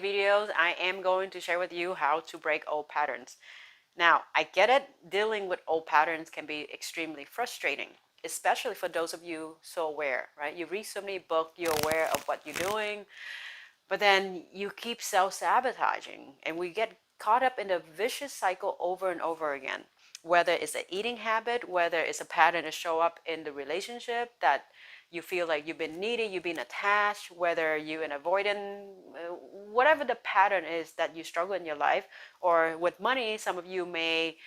videos, I am going to share with you how to break old patterns. Now, I get it, dealing with old patterns can be extremely frustrating, especially for those of you so aware, right? You read so many books, you're aware of what you're doing, but then you keep self-sabotaging, and we get caught up in a vicious cycle over and over again. Whether it's an eating habit, whether it's a pattern to show up in the relationship that you feel like you've been needy, you've been attached, whether you're an avoidant, whatever the pattern is that you struggle in your life, or with money, some of you may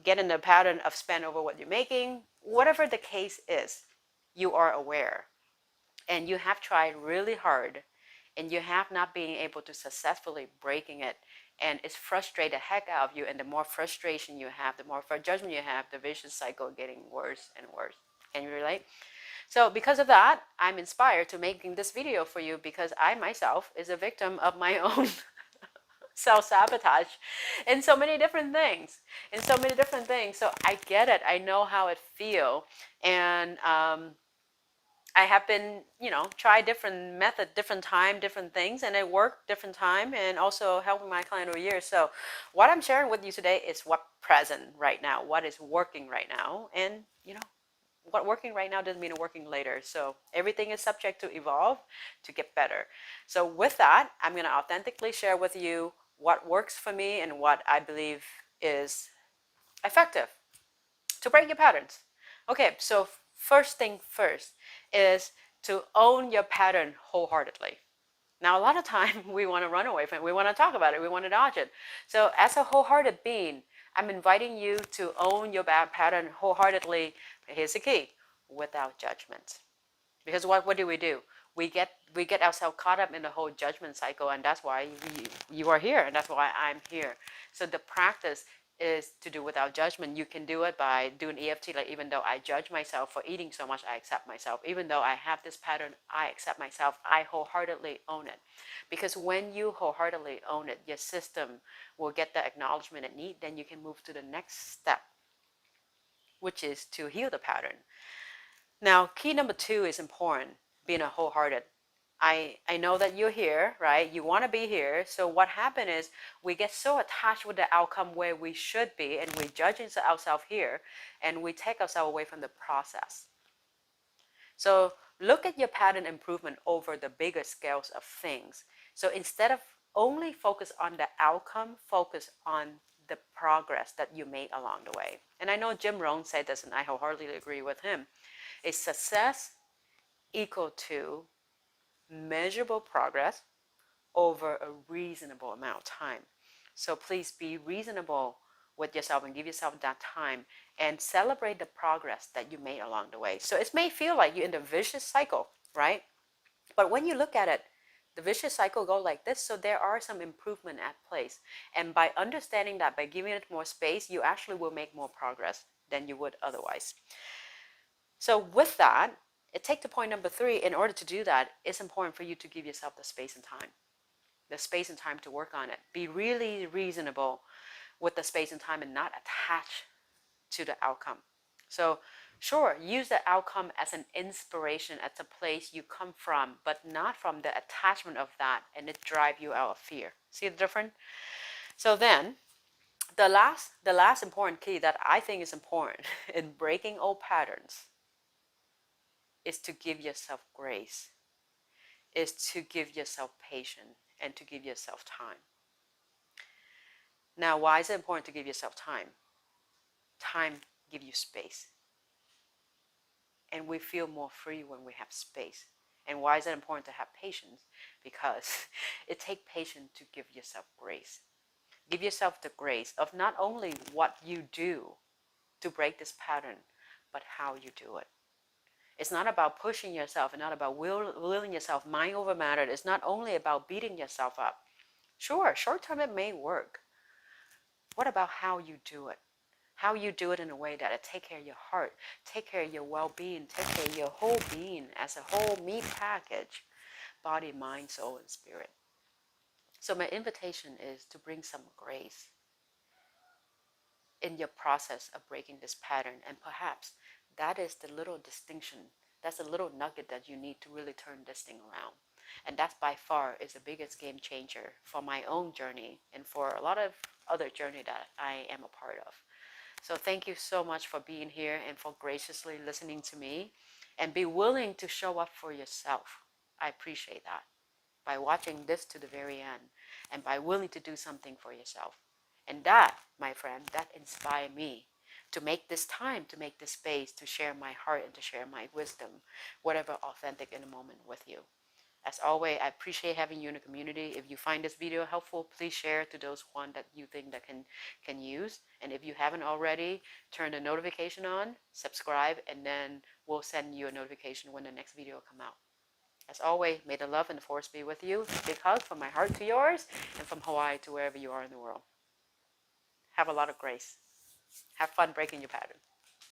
get in the pattern of spend over what you're making. Whatever the case is, you are aware, and you have tried really hard, and you have not been able to successfully breaking it, and it's frustrated the heck out of you, and the more frustration you have, the more judgment you have, the vicious cycle getting worse and worse. Can you relate? So because of that, I'm inspired to making this video for you, because I myself is a victim of my own self-sabotage in so many different things. So I get it. I know how it feels. And I have been, try different method, different time, different things, and it worked different time, and also helping my client over years. So what I'm sharing with you today is what present right now, what is working right now. And what working right now doesn't mean working later. So everything is subject to evolve to get better. So with that, I'm going to authentically share with you what works for me and what I believe is effective to break your patterns. Okay, so first thing first is to own your pattern wholeheartedly. Now, a lot of time we want to run away from it. We want to talk about it. We want to dodge it. So as a wholehearted being, I'm inviting you to own your pattern wholeheartedly. Here's the key: without judgment. Because what do? We get ourselves caught up in the whole judgment cycle, and that's why you are here, and that's why I'm here. So the practice is to do without judgment. You can do it by doing EFT, like, even though I judge myself for eating so much, I accept myself. Even though I have this pattern, I accept myself. I wholeheartedly own it. Because when you wholeheartedly own it, your system will get the acknowledgement it needs. Then you can move to the next step, which is to heal the pattern. Now, key number 2 is important, being a wholehearted. I know that you're here, right? You want to be here. So what happened is we get so attached with the outcome where we should be, and we judge ourselves here, and we take ourselves away from the process. So look at your pattern improvement over the bigger scales of things. So instead of only focus on the outcome, focus on the progress that you made along the way. And I know Jim Rohn said this, and I wholeheartedly agree with him. Is success equal to measurable progress over a reasonable amount of time? So please be reasonable with yourself and give yourself that time and celebrate the progress that you made along the way. So it may feel like you're in the vicious cycle, right? But when you look at it, the vicious cycle goes like this. So there are some improvement at place. And by understanding that, by giving it more space, you actually will make more progress than you would otherwise. So with that, it takes to point number 3. In order to do that, it's important for you to give yourself the space and time. The space and time to work on it. Be really reasonable with the space and time, and not attach to the outcome. So sure, use the outcome as an inspiration, as a place you come from, but not from the attachment of that, and it drive you out of fear. See the difference? So then, the last important key that I think is important in breaking old patterns is to give yourself grace, is to give yourself patience, and to give yourself time. Now, why is it important to give yourself time? Time gives you space. And we feel more free when we have space. And why is it important to have patience? Because it takes patience to give yourself grace. Give yourself the grace of not only what you do to break this pattern, but how you do it. It's not about pushing yourself, and not about willing yourself mind over matter. It's not only about beating yourself up. Sure, short term it may work. What about how you do it? How you do it in a way that it take care of your heart, take care of your well-being, take care of your whole being as a whole meat package, body, mind, soul, and spirit. So my invitation is to bring some grace in your process of breaking this pattern. And perhaps that is the little distinction, that's a little nugget that you need to really turn this thing around. And that by far is the biggest game changer for my own journey and for a lot of other journey that I am a part of. So thank you so much for being here and for graciously listening to me, and be willing to show up for yourself. I appreciate that. By watching this to the very end and by willing to do something for yourself. And that, my friend, that inspired me to make this time, to make this space, to share my heart and to share my wisdom, whatever authentic in a moment with you. As always, I appreciate having you in the community. If you find this video helpful, please share to those one that you think that can use. And if you haven't already, turn the notification on, subscribe, and then we'll send you a notification when the next video come out. As always, may the love and the force be with you. Big hug from my heart to yours, and from Hawaii to wherever you are in the world. Have a lot of grace. Have fun breaking your pattern.